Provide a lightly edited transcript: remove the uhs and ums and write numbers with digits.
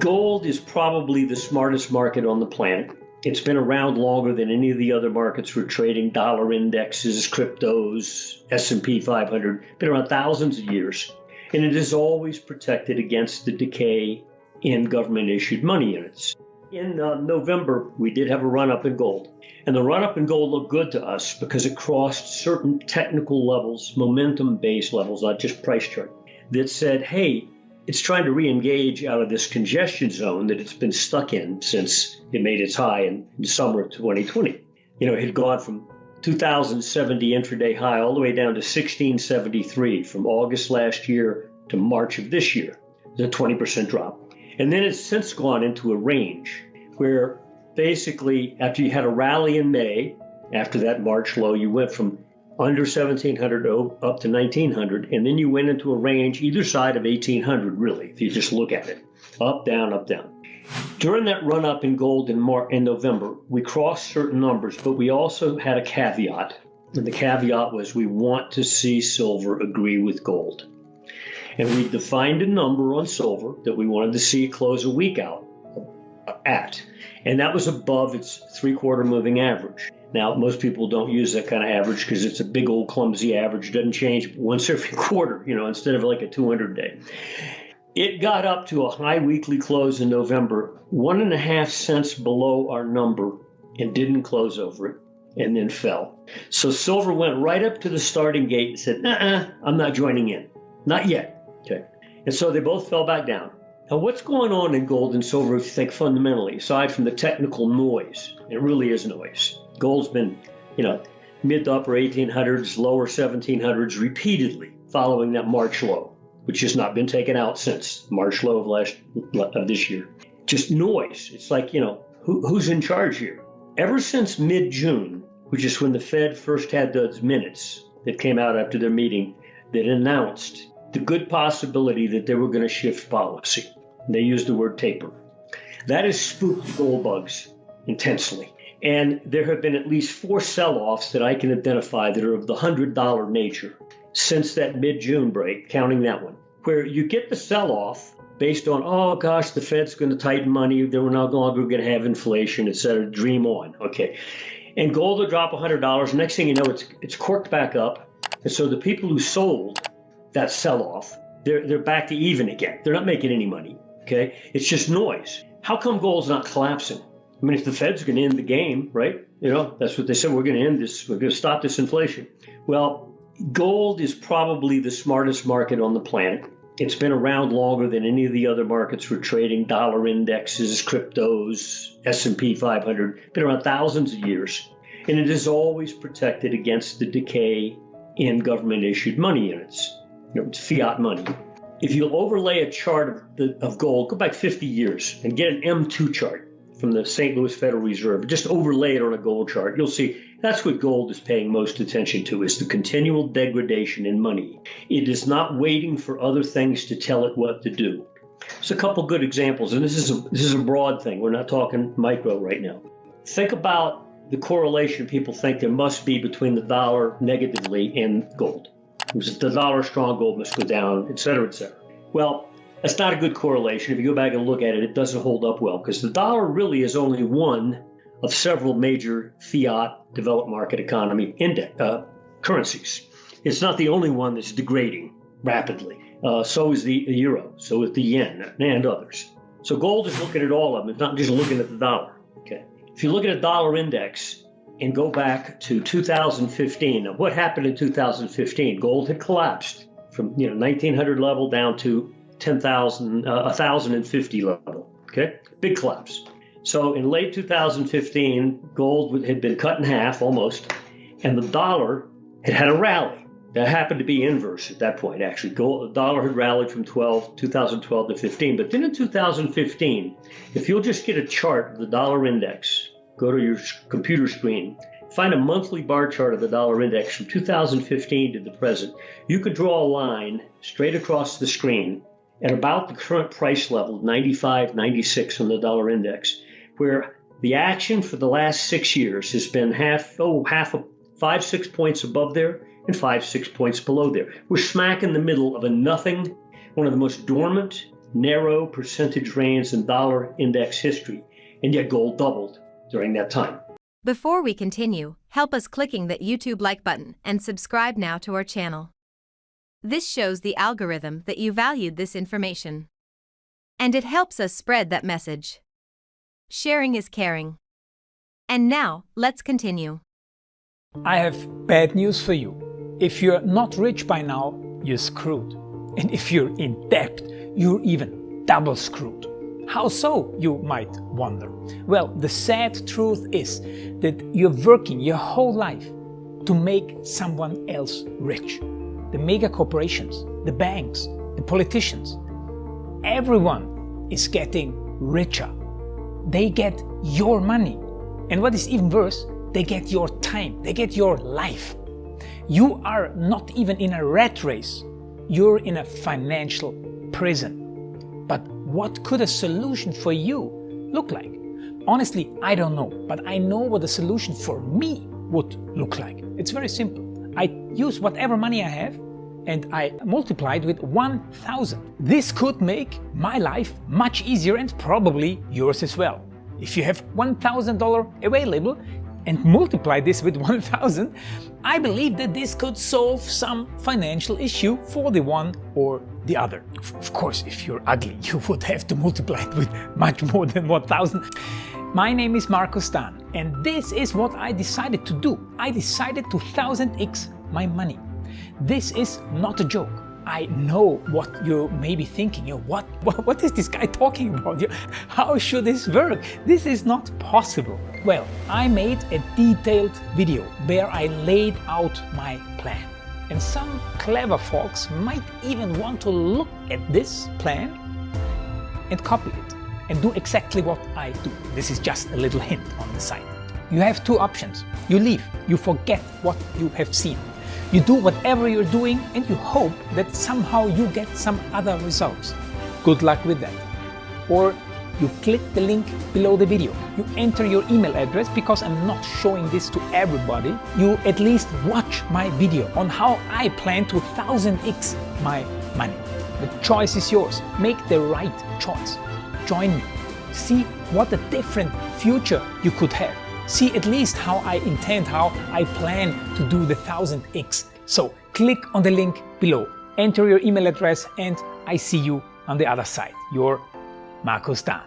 Gold is probably the smartest market on the planet. It's been around longer than any of the other markets for trading dollar indexes, cryptos, S&P 500. Been around thousands of years. And it is always protected against the decay in government-issued money units. In November, we did have a run-up in gold. And the run-up in gold looked good to us because it crossed certain technical levels, momentum-based levels, not just price chart, that said, hey, it's trying to re-engage out of this congestion zone that it's been stuck in since it made its high in the summer of 2020. It had gone from 2,070 intraday high all the way down to 1,673 from August last year to March of this year. It's a 20% drop. And then it's since gone into a range where basically after you had a rally in May, after that March low, you went from under 1,700 up to 1,900, and then you went into a range either side of 1,800, really, if you just look at it. Up, down, up, down. During that run-up in gold in November, we crossed certain numbers, but we also had a caveat. And the caveat was we want to see silver agree with gold. And we defined a number on silver that we wanted to see it close a week out at. And that was above its three-quarter moving average. Now, most people don't use that kind of average because it's a big old clumsy average. It doesn't change once every quarter, instead of like a 200-day. It got up to a high weekly close in November, 1.5 cents below our number, and didn't close over it, and then fell. So silver went right up to the starting gate and said, I'm not joining in. Not yet. Okay. And so they both fell back down. Now, what's going on in gold and silver, if you think fundamentally, aside from the technical noise? It really is noise. Gold's been, mid to upper 1800s, lower 1700s repeatedly following that March low, which has not been taken out since March low of this year. Just noise. It's like, who's in charge here? Ever since mid-June, which is when the Fed first had those minutes that came out after their meeting that announced the good possibility that they were going to shift policy. They used the word taper. That has spooked gold bugs intensely. And there have been at least 4 sell-offs that I can identify that are of the $100 nature since that mid-June break, counting that one, where you get the sell-off based on, oh gosh, the Fed's going to tighten money, they were no longer going to have inflation, et cetera, dream on. Okay. And gold will drop $100. Next thing you know, it's corked back up. And so the people who sold that sell-off, they're back to even again. They're not making any money. Okay. It's just noise. How come gold's not collapsing? I mean, if the Fed's going to end the game, right? That's what they said. We're going to end this. We're going to stop this inflation. Well, gold is probably the smartest market on the planet. It's been around longer than any of the other markets for trading dollar indexes, cryptos, S&P 500. Been around thousands of years. And it is always protected against the decay in government-issued money units. It's fiat money. If you overlay a chart of gold, go back 50 years and get an M2 chart from the St. Louis Federal Reserve, just overlay it on a gold chart, you'll see that's what gold is paying most attention to, is the continual degradation in money. It is not waiting for other things to tell it what to do. There's a couple good examples, and this is a broad thing. We're not talking micro right now. Think about the correlation people think there must be between the dollar negatively and gold. If the dollar strong, gold must go down, et cetera, et cetera. Well, that's not a good correlation. If you go back and look at it, it doesn't hold up well because the dollar really is only one of several major fiat developed market economy currencies. It's not the only one that's degrading rapidly. So is the euro, so is the yen, and others. So gold is looking at all of them. It's not just looking at the dollar. Okay. If you look at a dollar index and go back to 2015, now what happened in 2015? Gold had collapsed from 1900 level down to 1,050 level. Okay, big collapse. So in late 2015, gold had been cut in half almost, and the dollar had a rally. That happened to be inverse at that point, actually. The dollar had rallied from 2012 to 15. But then in 2015, if you'll just get a chart of the dollar index, go to your computer screen, find a monthly bar chart of the dollar index from 2015 to the present, you could draw a line straight across the screen at about the current price level, 95, 96 on the dollar index, where the action for the last 6 years has been half 5-6 points above there and 5-6 points below there. We're smack in the middle of a nothing, one of the most dormant narrow percentage range in dollar index history, and yet gold doubled during that time. Before we continue, help us clicking that YouTube like button and subscribe now to our channel. This shows the algorithm that you valued this information. And it helps us spread that message. Sharing is caring. And now, let's continue. I have bad news for you. If you're not rich by now, you're screwed. And if you're in debt, you're even double screwed. How so, you might wonder? Well, the sad truth is that you're working your whole life to make someone else rich. The mega corporations, the banks, the politicians, everyone is getting richer. They get your money. And what is even worse, they get your time, they get your life. You are not even in a rat race, you're in a financial prison. But what could a solution for you look like? Honestly, I don't know, but I know what a solution for me would look like. It's very simple. I use whatever money I have and I multiply it with 1,000. This could make my life much easier and probably yours as well. If you have $1,000 available and multiply this with 1,000, I believe that this could solve some financial issue for the one or the other. Of course, if you're ugly, you would have to multiply it with much more than 1,000. My name is Marco Stan, and this is what I decided to do. I decided to 1000x my money. This is not a joke. I know what you may be thinking. What is this guy talking about? How should this work? This is not possible. Well, I made a detailed video where I laid out my plan. And some clever folks might even want to look at this plan and copy it and do exactly what I do. This is just a little hint on the side. You have two options. You leave, you forget what you have seen. You do whatever you're doing and you hope that somehow you get some other results. Good luck with that. Or you click the link below the video. You enter your email address because I'm not showing this to everybody. You at least watch my video on how I plan to 1000x my money. The choice is yours. Make the right choice. Join me. See what a different future you could have. See at least how I intend, how I plan to do the 1000x. So click on the link below, enter your email address, and I see you on the other side. Your Marco Stan.